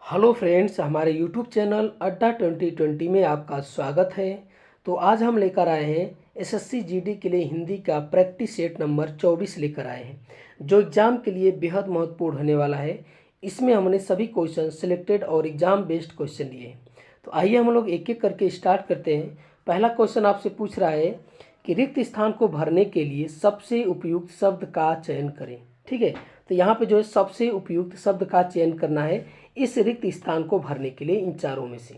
Hello friends, हमारे YouTube channel अड्डा 2020 में आपका स्वागत है। तो आज हम लेकर आए हैं एसएससी जीडी के लिए हिंदी का प्रैक्टिस सेट नंबर 24 लेकर आए हैं, जो एग्ज़ाम के लिए बेहद महत्वपूर्ण होने वाला है। इसमें हमने सभी क्वेश्चन सिलेक्टेड और एग्ज़ाम बेस्ड क्वेश्चन लिए हैं। तो आइए हम लोग एक एक करके स्टार्ट करते हैं। पहला क्वेश्चन आपसे पूछ रहा है कि रिक्त स्थान को भरने के लिए सबसे उपयुक्त शब्द का चयन करें। ठीक है, तो यहाँ पे जो है सबसे उपयुक्त शब्द का चयन करना है इस रिक्त स्थान को भरने के लिए इन चारों में से।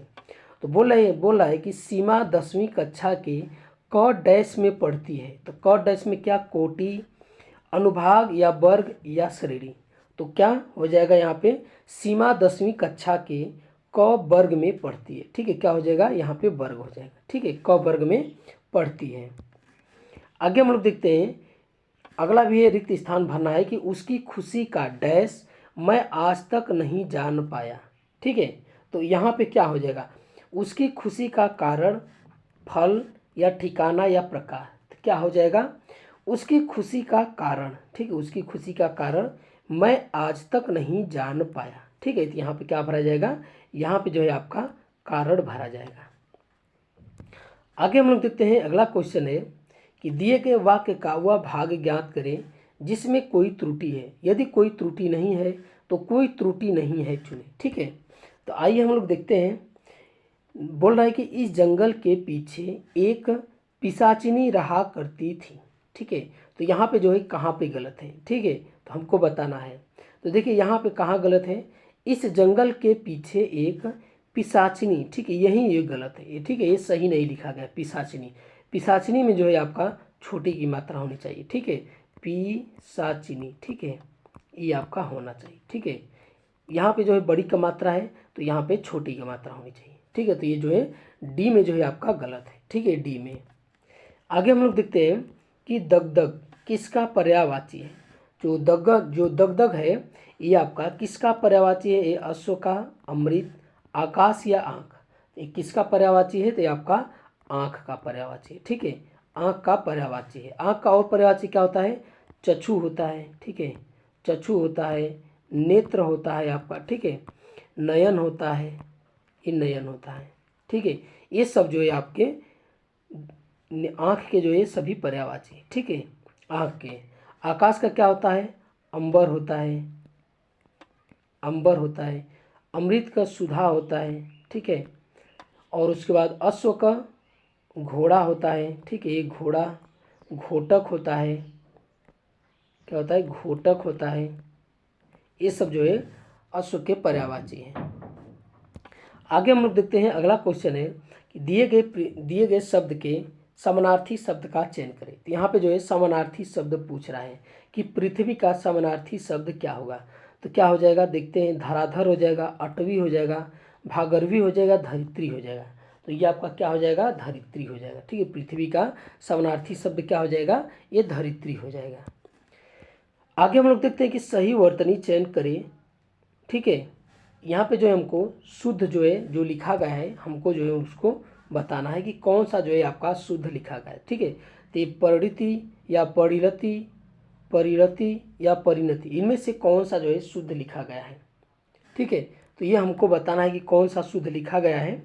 तो बोल रहा है कि सीमा 10वीं कक्षा के क डैश में पढ़ती है। तो क डैश में क्या, कोटि, अनुभाग या वर्ग या श्रेणी। तो क्या हो जाएगा यहाँ पे, सीमा 10वीं कक्षा के क वर्ग में पढ़ती है। ठीक है, क्या हो जाएगा यहाँ पे, वर्ग हो जाएगा। ठीक है, क वर्ग में पढ़ती है। आगे हम लोग देखते हैं, अगला भी है रिक्त स्थान भरना है कि उसकी खुशी का डैश मैं आज तक नहीं जान पाया। ठीक है, तो यहाँ पे क्या हो जाएगा, उसकी खुशी का कारण, फल या ठिकाना या प्रकार। तो क्या हो जाएगा, उसकी खुशी का कारण। ठीक है, उसकी खुशी का कारण मैं आज तक नहीं जान पाया। ठीक है, तो यहाँ पे क्या भरा जाएगा, यहाँ पे जो है आपका कारण भरा जाएगा। आगे हम लोग देखते हैं, अगला क्वेश्चन है कि दिए गए वाक्य का वह भाग ज्ञात करें जिसमें कोई त्रुटि है। यदि कोई त्रुटि नहीं है तो कोई त्रुटि नहीं है चुने। ठीक है, तो आइए हम लोग देखते हैं। बोल रहा है कि इस जंगल के पीछे एक पिशाचिनी रहा करती थी। ठीक है, तो यहाँ पे जो है कहाँ पे गलत है। ठीक है, तो हमको बताना है। तो देखिए यहाँ पे कहाँ गलत है, इस जंगल के पीछे एक पिशाचिनी। ठीक है, यही ये गलत है। ठीक है, ये सही नहीं लिखा गया पिशाचिनी। पिशाचिनी में जो है आपका छोटी की मात्रा होनी चाहिए। ठीक है, पिशाचिनी। ठीक है, ये आपका होना चाहिए। ठीक है, यहाँ पे जो है बड़ी का मात्रा है तो यहाँ पे छोटी की मात्रा होनी चाहिए। ठीक है, तो ये जो है डी में जो है आपका गलत है। ठीक है, डी में। आगे हम लोग देखते हैं कि दगदग किसका पर्यायवाची है। जो दगदग है ये आपका किसका पर्यायवाची है, ये अश्व का, अमृत, आकाश या आँख। ये किसका पर्यायवाची है, तो ये आपका आँख का पर्यायवाची है। ठीक है, आँख का पर्यायवाची है। आँख का और पर्यायवाची क्या होता है, चक्षु होता है। ठीक है, चक्षु होता है, नेत्र होता है आपका। ठीक है, नयन होता है, ये नयन होता है। ठीक है, ये सब जो है आपके आँख के जो है सभी पर्यायवाची है। ठीक है, आँख के। आकाश का क्या होता है, अंबर होता है, अंबर होता है। अमृत का सुधा होता है। ठीक है, और उसके बाद अश्व का घोड़ा होता है। ठीक है, ये घोड़ा। घोटक होता है, क्या होता है, घोटक होता है। ये सब जो है अश्व के पर्यायवाची हैं। आगे हम लोग देखते हैं, अगला क्वेश्चन है कि दिए गए शब्द के समानार्थी शब्द का चयन करें। तो यहाँ पे जो है समानार्थी शब्द पूछ रहा है कि पृथ्वी का समानार्थी शब्द क्या होगा। तो क्या हो जाएगा, देखते हैं, धराधर हो जाएगा, अटवी हो जाएगा, भागरवी हो जाएगा, धरित्री हो जाएगा। तो ये आपका क्या हो जाएगा, धरित्री हो जाएगा। ठीक है, पृथ्वी का समानार्थी शब्द क्या हो जाएगा, ये धरित्री हो जाएगा। आगे हम लोग देखते हैं कि सही वर्तनी चयन करें। ठीक है, यहाँ पे जो है हमको शुद्ध जो है जो लिखा गया है हमको जो है उसको बताना है कि कौन सा जो है आपका शुद्ध लिखा गया है। ठीक है, तो ये परिणति या परिरति, परिरति या परिणति, इनमें से कौन सा जो है शुद्ध लिखा गया है। ठीक है, तो ये हमको बताना है कि कौन सा शुद्ध लिखा गया है।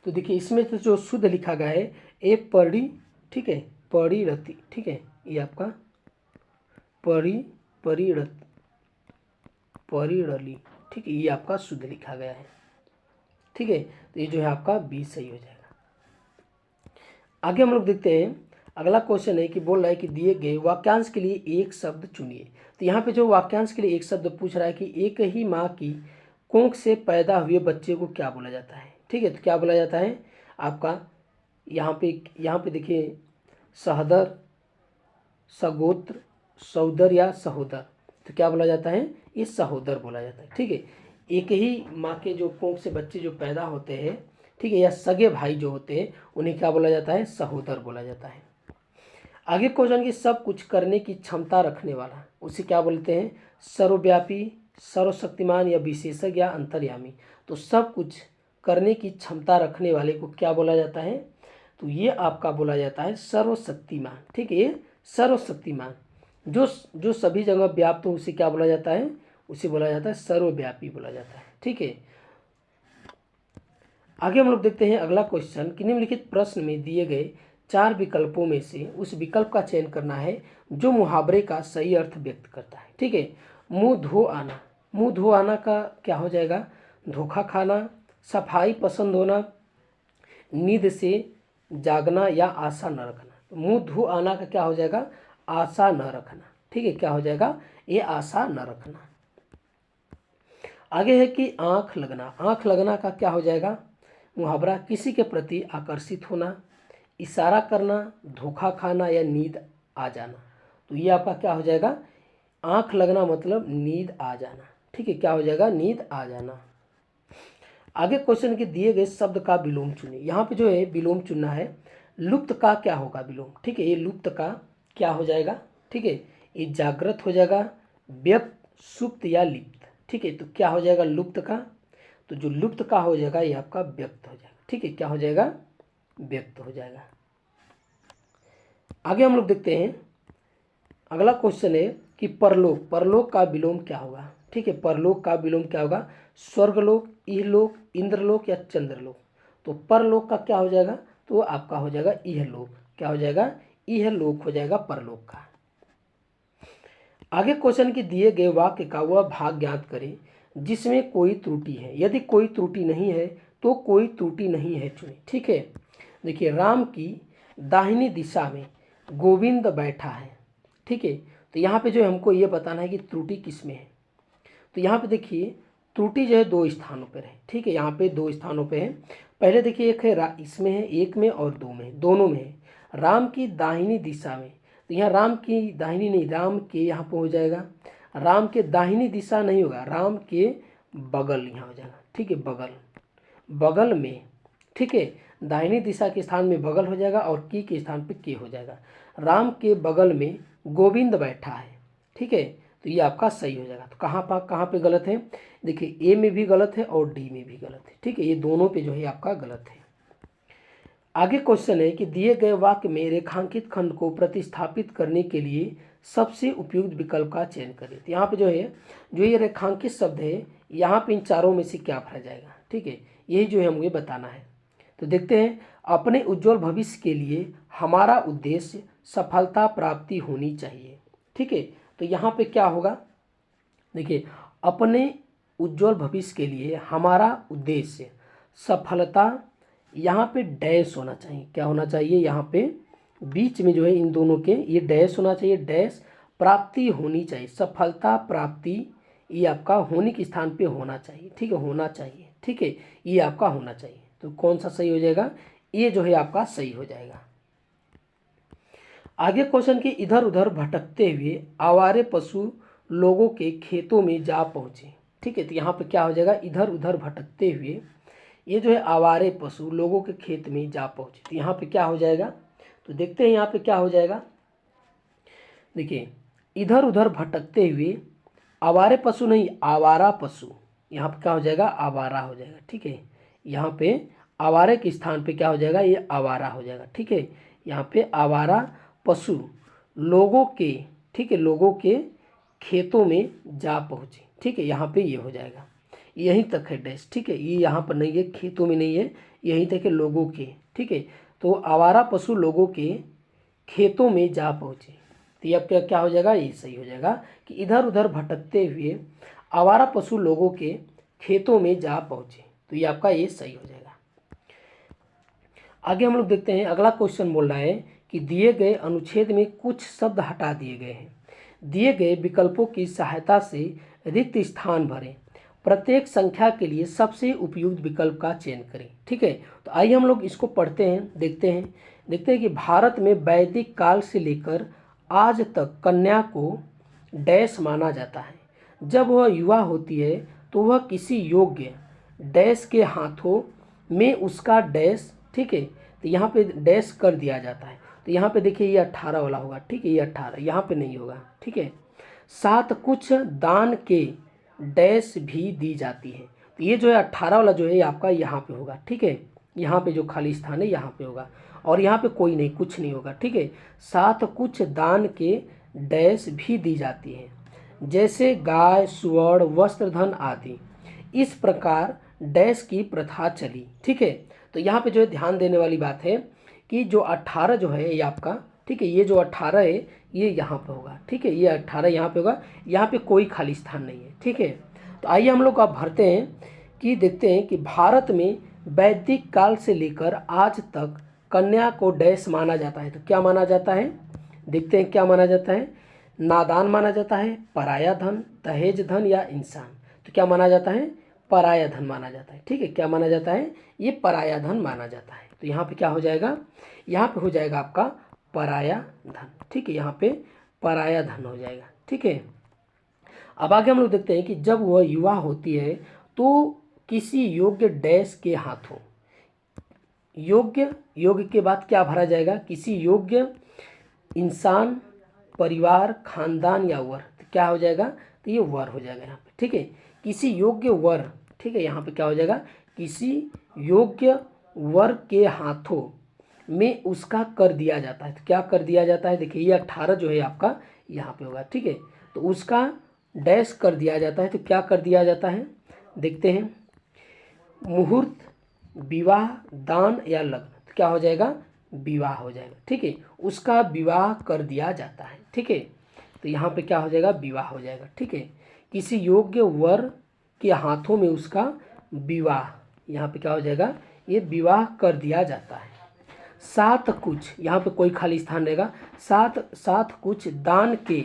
तो देखिए इसमें तो जो शुद्ध लिखा गया है ए परि, ठीक है, परिरति। ठीक है, ये आपका परिरति, परिरली। ठीक है, ये आपका शुद्ध लिखा गया है। ठीक है, तो ये जो है आपका बी सही हो जाएगा। आगे हम लोग देखते हैं, अगला क्वेश्चन है कि बोल रहा है कि दिए गए वाक्यांश के लिए एक शब्द चुनिए। तो यहाँ पे जो वाक्यांश के लिए एक शब्द पूछ रहा है कि एक ही माँ की कोख से पैदा हुए बच्चे को क्या बोला जाता है। ठीक है, तो क्या बोला जाता है आपका, यहाँ पे देखिए, सहदर, सगोत्र, सौदर या सहोदर। तो क्या बोला जाता है, ये सहोदर बोला जाता है। ठीक है, एक ही माँ के जो कोख से बच्चे जो पैदा होते हैं, ठीक है, या सगे भाई जो होते हैं उन्हें क्या बोला जाता है, सहोदर बोला जाता है। आगे क्वेश्चन की सब कुछ करने की क्षमता रखने वाला, उसे क्या बोलते हैं, सर्वव्यापी, सर्वशक्तिमान या विशेषज्ञ या अंतर्यामी। तो सब कुछ करने की क्षमता रखने वाले को क्या बोला जाता है, तो ये आपका बोला जाता है सर्वशक्तिमान। ठीक है, ये सर्वशक्तिमान जो सभी जगह व्याप्त हो उसे क्या बोला जाता है, उसे बोला जाता है सर्वव्यापी बोला जाता है। ठीक है। आगे हम लोग देखते हैं अगला क्वेश्चन कि निम्नलिखित प्रश्न में दिए गए 4 विकल्पों में से उस विकल्प का चयन करना है जो मुहावरे का सही अर्थ व्यक्त करता है। ठीक है। मुंह धो आना, मुंह धो आना का क्या हो जाएगा? धोखा खाना, सफाई पसंद होना, नींद से जागना या आशा न रखना। तो मुंह धो आना का क्या हो जाएगा? आशा न रखना। ठीक है, क्या हो जाएगा? ये आशा न रखना। आगे है कि आंख लगना, आंख लगना का क्या हो जाएगा? मुहावरा किसी के प्रति आकर्षित होना, इशारा करना, धोखा खाना या नींद आ जाना। तो ये आपका क्या हो जाएगा? आंख लगना मतलब नींद आ जाना। ठीक है, क्या हो जाएगा? नींद आ जाना। आगे क्वेश्चन के दिए गए शब्द का विलोम चुनिए। यहाँ पे जो है विलोम चुनना है। लुप्त का क्या होगा विलोम? ठीक है, ये लुप्त का क्या हो जाएगा? ठीक है, ये जागृत हो जाएगा, व्यक्त, सुप्त या लिप्त। ठीक है, तो क्या हो जाएगा लुप्त का? तो जो लुप्त का हो जाएगा ये आपका व्यक्त हो जाएगा। ठीक है, क्या हो जाएगा? व्यक्त हो जाएगा। आगे हम लोग देखते हैं अगला क्वेश्चन है कि परलोक, परलोक का विलोम क्या होगा? ठीक है, परलोक का विलोम क्या होगा? स्वर्गलोक, इहलोक, इंद्रलोक या चंद्रलोक। तो परलोक का क्या हो जाएगा? तो आपका हो जाएगा इहलोक। क्या हो जाएगा? इहलोक हो जाएगा परलोक का। आगे क्वेश्चन के दिए गए वाक्य का वह भाग ज्ञात करें जिसमें कोई त्रुटि है। यदि कोई त्रुटि नहीं है तो कोई त्रुटि नहीं है चुने। ठीक है, देखिए राम की दाहिनी दिशा में गोविंद बैठा है। ठीक है, तो यहाँ पे जो है हमको ये बताना है कि त्रुटि किस में है। तो यहाँ पे देखिए त्रुटि जो है 2 स्थानों पर है। ठीक है, यहाँ पे 2 स्थानों पे है। पहले देखिए एक है इसमें है, एक में और 2 में, दोनों में है। राम की दाहिनी दिशा में, तो यहाँ राम की दाहिनी नहीं, राम के यहाँ पे हो जाएगा। राम के दाहिनी दिशा नहीं होगा, राम के बगल यहाँ हो जाएगा। ठीक है, बगल, बगल में। ठीक है, दाहिनी दिशा के स्थान में बगल हो जाएगा और की के स्थान पे के हो जाएगा। राम के बगल में गोविंद बैठा है। ठीक है, तो ये आपका सही हो जाएगा। तो कहाँ पे गलत है? देखिए ए में भी गलत है और डी में भी गलत है। ठीक है, ये दोनों पे जो है आपका गलत है। आगे क्वेश्चन है कि दिए गए वाक्य में रेखांकित खंड को प्रतिस्थापित करने के लिए सबसे उपयुक्त विकल्प का चयन करें। तो यहाँ पे जो है जो ये रेखांकित शब्द है, यहाँ पे इन चारों में से क्या भरा जाएगा? ठीक है, यही जो है हमें बताना है। तो देखते हैं, अपने उज्जवल भविष्य के लिए हमारा उद्देश्य सफलता प्राप्ति होनी चाहिए। ठीक है, तो यहाँ पे क्या होगा? देखिए अपने उज्जवल भविष्य के लिए हमारा उद्देश्य सफलता, यहाँ पे डैश होना चाहिए। क्या होना चाहिए? यहाँ पे बीच में जो है इन दोनों के ये डैश होना चाहिए, डैश, प्राप्ति होनी चाहिए, सफलता प्राप्ति, ये आपका होने के स्थान पे होना चाहिए। ठीक है, होना चाहिए। ठीक है, ये आपका होना चाहिए। तो कौन सा सही हो जाएगा? ये जो है आपका सही हो जाएगा। आगे क्वेश्चन के इधर उधर भटकते हुए आवारे पशु लोगों के खेतों में जा पहुँचे। ठीक है, तो यहाँ पे क्या हो जाएगा? इधर उधर भटकते हुए ये जो है आवारे पशु लोगों के खेत में जा पहुँचे। तो यहाँ पे क्या हो जाएगा? तो देखते हैं यहाँ पे क्या हो जाएगा। देखिए इधर उधर भटकते हुए आवारे पशु नहीं, आवारा पशु, यहाँ पे क्या हो जाएगा? आवारा हो जाएगा। ठीक है, यहाँ पे आवारे के स्थान पे क्या हो जाएगा? ये आवारा हो जाएगा। ठीक है, यहाँ पे आवारा पशु लोगों के, ठीक है, लोगों के खेतों में जा पहुँचे। ठीक है, यहाँ पे ये हो जाएगा, यहीं तक है डैश। ठीक है, ये यहाँ पर नहीं है, खेतों में नहीं है, यहीं तक है लोगों के। ठीक है, तो आवारा पशु लोगों के खेतों में जा पहुँचे। तो ये आपका क्या हो जाएगा? ये सही हो जाएगा कि इधर उधर भटकते हुए आवारा पशु लोगों के खेतों में जा पहुँचे। तो ये आपका ये सही हो जाएगा। आगे हम लोग देखते हैं अगला क्वेश्चन बोल रहा है कि दिए गए अनुच्छेद में कुछ शब्द हटा दिए गए हैं। दिए गए विकल्पों की सहायता से रिक्त स्थान भरें। प्रत्येक संख्या के लिए सबसे उपयुक्त विकल्प का चयन करें। ठीक है, तो आइए हम लोग इसको पढ़ते हैं, देखते हैं कि भारत में वैदिक काल से लेकर आज तक कन्या को डैश माना जाता है। जब वह युवा होती है तो वह किसी योग्य डैश के हाथों में उसका डैश, ठीक है, तो यहाँ पे डैश कर दिया जाता है। तो यहाँ पे देखिए ये 18 वाला होगा। ठीक है, ये 18 यहाँ पे नहीं होगा। ठीक है, साथ कुछ दान के डैश भी दी जाती है। तो ये जो है 18 वाला जो है आपका यहाँ पे होगा। ठीक है, यहाँ पे जो खाली स्थान है यहाँ पे होगा और यहाँ पे कोई नहीं, कुछ नहीं होगा। ठीक है, साथ कुछ दान के डैश भी दी जाती है, जैसे गाय, सुअर, वस्त्र, धन आदि। इस प्रकार डैश की प्रथा चली। ठीक है, तो यहाँ पे जो है ध्यान देने वाली बात है कि जो 18 जो है ये आपका, ठीक है, ये जो 18 है ये यहाँ पे होगा। ठीक है, ये 18 यहाँ पे होगा, यहाँ पे कोई खाली स्थान नहीं है। ठीक है, तो आइए हम लोग अब भरते हैं कि देखते हैं कि भारत में वैदिक काल से लेकर आज तक कन्या को डैश माना जाता है। तो क्या माना जाता है, देखते हैं क्या माना जाता है। नादान माना जाता है, पराया धन, दहेज धन या इंसान। तो क्या माना जाता है, पराया धन माना जाता है। ठीक है, क्या माना जाता है, ये पराया धन माना जाता है। तो यहाँ पे क्या हो जाएगा, यहाँ पे हो जाएगा आपका पराया धन। ठीक है, यहाँ पे पराया धन हो जाएगा। ठीक है, अब आगे हम लोग देखते हैं कि जब वह युवा होती है तो किसी योग्य डैश के हाथों, योग्य के बाद क्या भरा जाएगा, किसी योग्य इंसान, परिवार, खानदान या वर। तो क्या हो जाएगा, तो ये वर हो जाएगा यहाँ पे। ठीक है, किसी योग्य वर। ठीक है, यहाँ पे क्या हो जाएगा, किसी योग्य वर के हाथों में उसका कर दिया जाता है। तो क्या कर दिया जाता है, देखिए ये 18 जो है आपका यहाँ पे होगा। ठीक है, तो उसका डैश कर दिया जाता है। तो क्या कर दिया जाता है, देखते हैं, मुहूर्त, विवाह, दान या लग्न। तो क्या हो जाएगा, विवाह हो जाएगा। ठीक है, उसका विवाह कर दिया जाता है। ठीक है, तो यहाँ पे क्या हो जाएगा, विवाह हो जाएगा। ठीक है, किसी योग्य वर के हाथों में उसका विवाह, यहाँ पे क्या हो जाएगा, ये विवाह कर दिया जाता है। साथ कुछ, यहाँ पे कोई खाली स्थान रहेगा, साथ कुछ दान के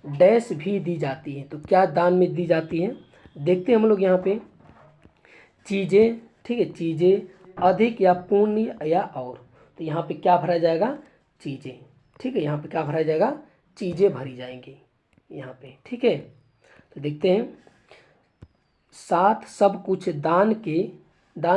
डैश भी दी जाती है। तो क्या दान में दी जाती है, देखते हैं हम लोग यहाँ पे, चीज़ें। ठीक है, चीज़ें, अधिक या पुण्य या और। तो यहाँ पे क्या भरा जाएगा, चीज़ें। ठीक है, यहाँ पे क्या भरा जाएगा, चीज़ें भरी जाएंगी यहाँ पे। ठीक है, तो देखते हैं, साथ सब कुछ दान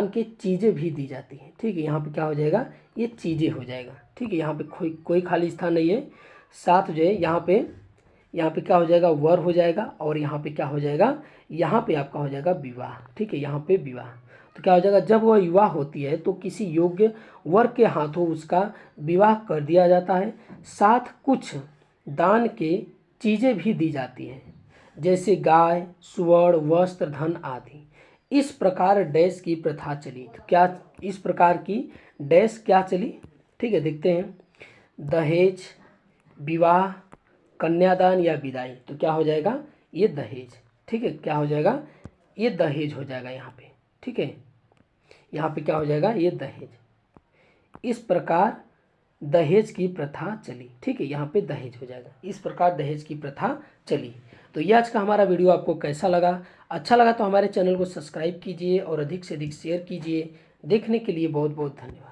के चीज़ें भी दी जाती हैं। ठीक है, यहाँ पे क्या हो जाएगा, ये चीज़ें हो जाएगा। ठीक है, यहाँ पे कोई खाली स्थान नहीं है। साथ जो है यहाँ पे क्या हो जाएगा, वर हो जाएगा, और यहाँ पे क्या हो जाएगा, यहाँ पे आपका हो जाएगा विवाह। ठीक है, यहाँ पे विवाह। तो क्या हो जाएगा, जब वह विवाह होती है तो किसी योग्य वर के हाथों उसका विवाह कर दिया जाता है। साथ कुछ दान के चीज़ें भी दी जाती हैं, जैसे गाय, स्वर्ण, वस्त्र, धन आदि। इस प्रकार डैश की प्रथा चली। तो क्या इस प्रकार की डैश क्या चली, ठीक है, देखते हैं, दहेज, विवाह, कन्यादान या विदाई। तो क्या हो जाएगा, ये दहेज। ठीक है, क्या हो जाएगा, ये दहेज हो जाएगा यहाँ पे। ठीक है, यहाँ पे क्या हो जाएगा, ये दहेज। इस प्रकार दहेज की प्रथा चली। ठीक है, यहाँ पे दहेज हो जाएगा। इस प्रकार दहेज की प्रथा चली। तो ये आज का हमारा वीडियो आपको कैसा लगा, अच्छा लगा तो हमारे चैनल को सब्सक्राइब कीजिए और अधिक से अधिक शेयर कीजिए। देखने के लिए बहुत बहुत धन्यवाद।